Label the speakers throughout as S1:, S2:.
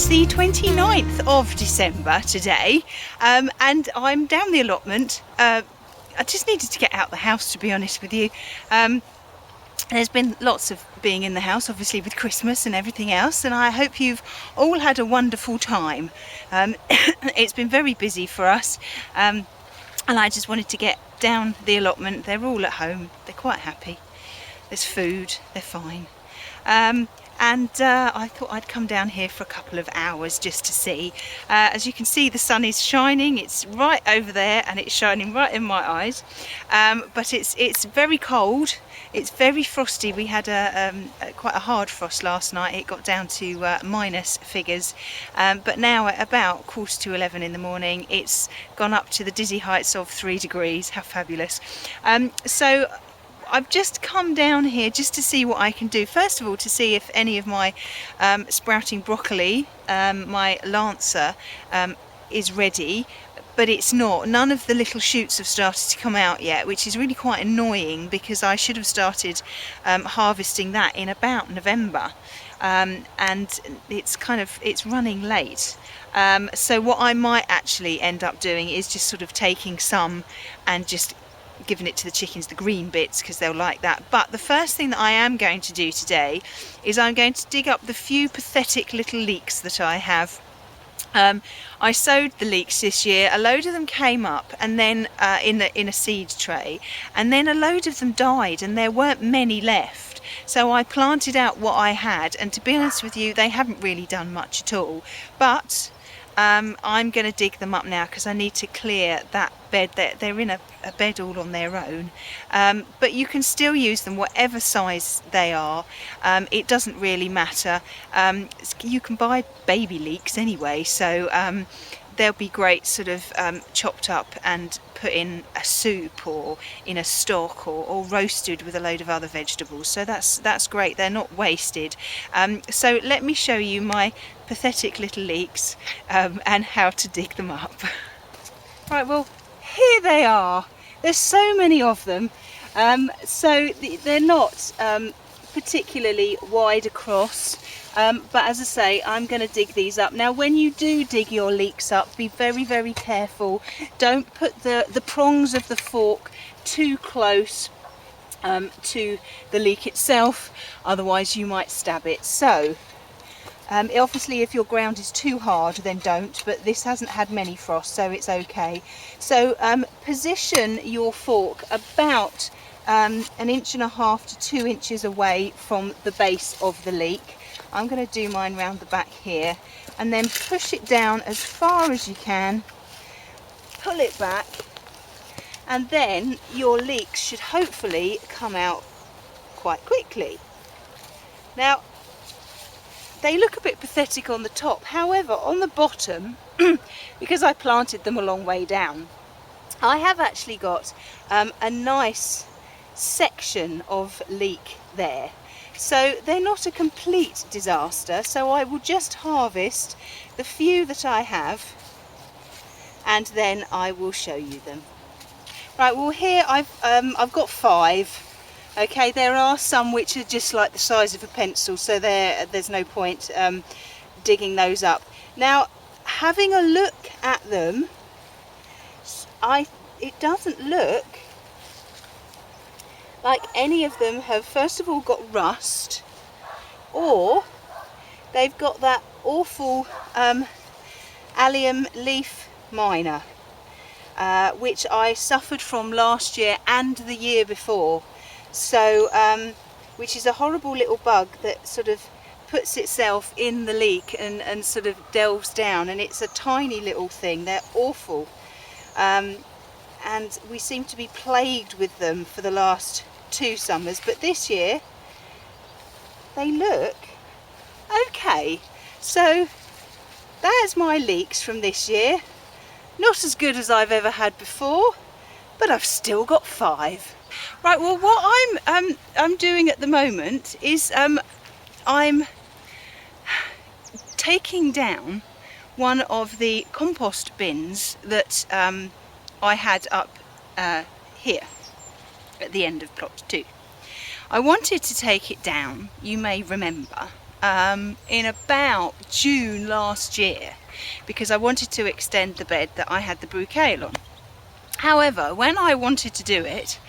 S1: the 29th of December today, and I'm down the allotment. I just needed to get out the house, to be honest with you. There's been lots of being in the house, obviously, with Christmas and everything else, and I hope you've all had a wonderful time. It's been very busy for us, and I just wanted to get down the allotment. They're all at home, they're quite happy, there's food, they're fine. And I thought I'd come down here for a couple of hours just to see. As you can see, the sun is shining. It's right over there and it's shining right in my eyes. But it's very cold. It's very frosty. We had quite a hard frost last night. It got down to minus figures. But now at about 11:15 in the morning, it's gone up to the dizzy heights of 3 degrees. How fabulous. So I've just come down here just to see what I can do. First of all, to see if any of my sprouting broccoli, my Lancer, is ready, but it's not. None of the little shoots have started to come out yet, which is really quite annoying because I should have started harvesting that in about November, and it's running late. So what I might actually end up doing is just sort of taking some and just giving it to the chickens, the green bits, because they'll like that. But the first thing that I am going to do today is I'm going to dig up the few pathetic little leeks that I have. I sowed the leeks this year. A load of them came up, and then in a seed tray, and then a load of them died, and there weren't many left. So I planted out what I had, and to be honest with you, they haven't really done much at all. But I'm going to dig them up now because I need to clear that bed. They're in a bed all on their own, but you can still use them whatever size they are. It doesn't really matter. You can buy baby leeks anyway, so they'll be great sort of chopped up and put in a soup or in a stock or roasted with a load of other vegetables. So that's great. They're not wasted. So let me show you my pathetic little leeks and how to dig them up. Right, well, here they are. There's so many of them. So they're not particularly wide across. But as I say, I'm going to dig these up. Now, when you do dig your leeks up, be very, very careful. Don't put the prongs of the fork too close to the leek itself, otherwise you might stab it. So, obviously if your ground is too hard, then don't, but this hasn't had many frosts, so it's okay. So position your fork about 1.5 to 2 inches away from the base of the leek. I'm going to do mine round the back here, and then push it down as far as you can, pull it back, and then your leeks should hopefully come out quite quickly. Now, they look a bit pathetic on the top, however on the bottom, because I planted them a long way down, I have actually got a nice section of leek there. So they're not a complete disaster, so I will just harvest the few that I have and then I will show you them. Right, well here I've got 5. Okay, there are some which are just like the size of a pencil, so there's no point digging those up. Now, having a look at them, it doesn't look like any of them have first of all got rust, or they've got that awful allium leaf miner, which I suffered from last year and the year before. So which is a horrible little bug that sort of puts itself in the leek and sort of delves down, and it's a tiny little thing. They're awful, and we seem to be plagued with them for the last 2 summers, but this year they look okay. So there's my leeks from this year. Not as good as I've ever had before, but I've still got 5. Right, well what I'm doing at the moment is I'm taking down one of the compost bins that I had up here at the end of plot 2. I wanted to take it down, you may remember, in about June last year because I wanted to extend the bed that I had the bouquet on. However, when I wanted to do it,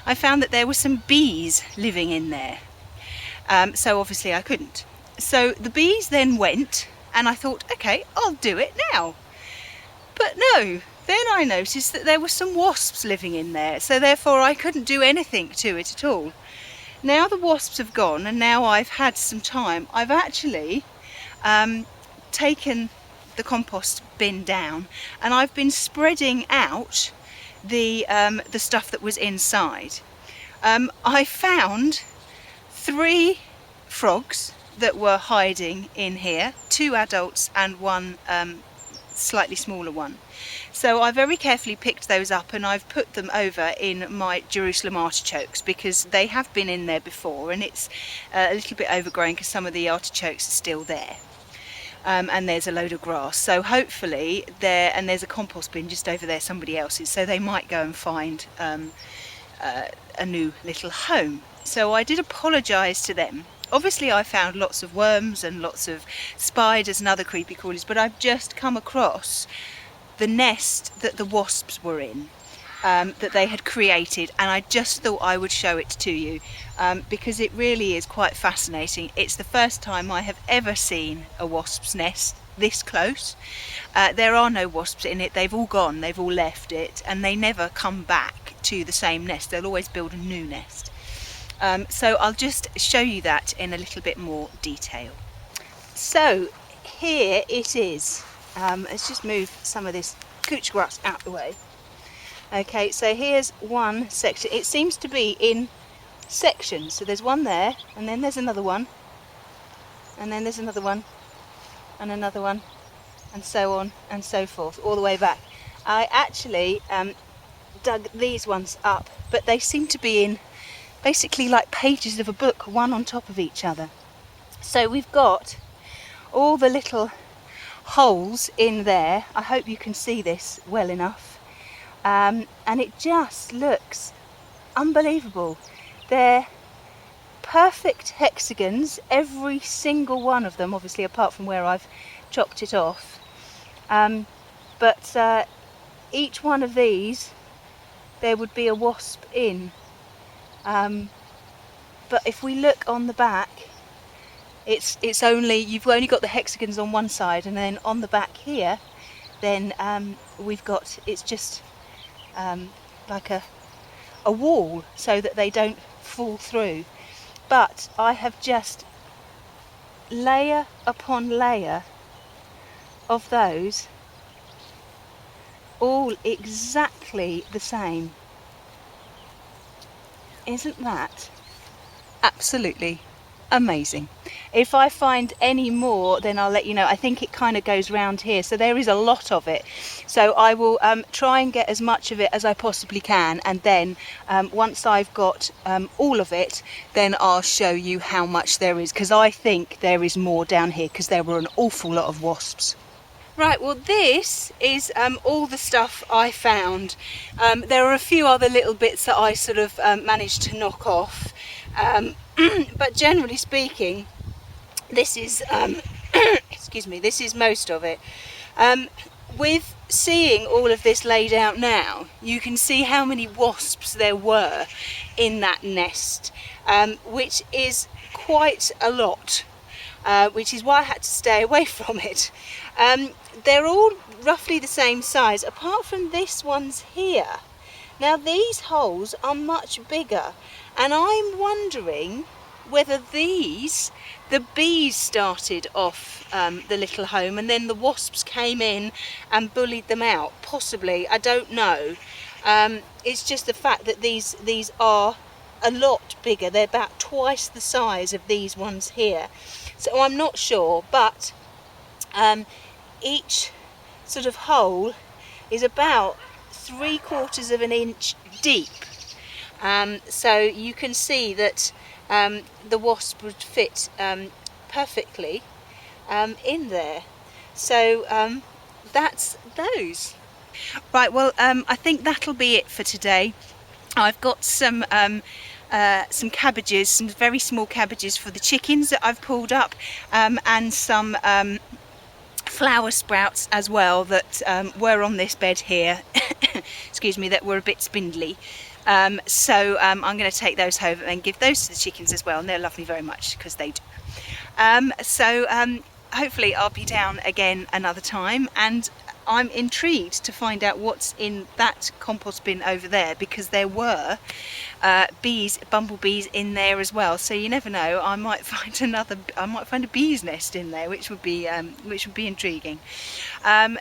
S1: I found that there were some bees living in there. So obviously I couldn't. So the bees then went and I thought, okay, I'll do it now. But no, then I noticed that there were some wasps living in there, so therefore I couldn't do anything to it at all. Now the wasps have gone and now I've had some time, I've actually taken the compost bin down and I've been spreading out the stuff that was inside. I found 3 frogs that were hiding in here, 2 adults and 1 slightly smaller one. So I very carefully picked those up and I've put them over in my Jerusalem artichokes because they have been in there before and it's a little bit overgrown because some of the artichokes are still there. And there's a load of grass, so hopefully and there's a compost bin just over there, somebody else's, so they might go and find a new little home. So I did apologise to them. Obviously I found lots of worms and lots of spiders and other creepy crawlies, but I've just come across the nest that the wasps were in, that they had created, and I just thought I would show it to you because it really is quite fascinating. It's the first time I have ever seen a wasp's nest this close. There are no wasps in it, they've all gone, they've all left it, and they never come back to the same nest, they'll always build a new nest. So I'll just show you that in a little bit more detail. So here it is. Let's just move some of this couch grass out the way. Okay, so here's one section. It seems to be in sections. So there's one there, and then there's another one, and then there's another one, and another one, and so on and so forth, all the way back. I actually dug these ones up, but they seem to be in basically like pages of a book, one on top of each other. So we've got all the little holes in there. I hope you can see this well enough. And it just looks unbelievable. They're perfect hexagons, every single one of them, obviously apart from where I've chopped it off. But each one of these, there would be a wasp in. But if we look on the back, it's only, you've only got the hexagons on one side, and then on the back here, then we've got, it's just like a wall so that they don't fall through. But I have just layer upon layer of those, all exactly the same. Isn't that absolutely amazing? If I find any more, then I'll let you know. I think it kind of goes round here, so there is a lot of it. So I will try and get as much of it as I possibly can, and then once I've got all of it, then I'll show you how much there is, because I think there is more down here because there were an awful lot of wasps. Right, well this is all the stuff I found. There are a few other little bits that I sort of managed to knock off, but generally speaking, this is excuse me, this is most of it. With seeing all of this laid out now, you can see how many wasps there were in that nest, which is quite a lot, which is why I had to stay away from it. They're all roughly the same size, apart from this one's here. Now these holes are much bigger, and I'm wondering whether these, the bees started off the little home and then the wasps came in and bullied them out. Possibly, I don't know. It's just the fact that these are a lot bigger. They're about twice the size of these ones here. So I'm not sure, but each sort of hole is about 3/4 of an inch deep. So you can see that the wasp would fit perfectly in there. So that's those. Right, well I think that'll be it for today. I've got some some cabbages, some very small cabbages for the chickens that I've pulled up, and some flower sprouts as well that were on this bed here excuse me, that were a bit spindly. So I'm going to take those home and give those to the chickens as well, and they'll love me very much because they do. Hopefully I'll be down again another time, and I'm intrigued to find out what's in that compost bin over there, because there were bumblebees in there as well. So you never know, I might find a bee's nest in there, which would be intriguing.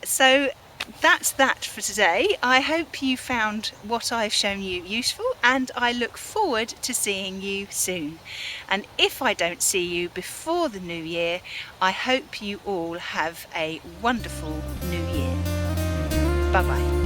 S1: So that's that for today. I hope you found what I've shown you useful, and I look forward to seeing you soon. And if I don't see you before the new year, I hope you all have a wonderful new year. Bye bye.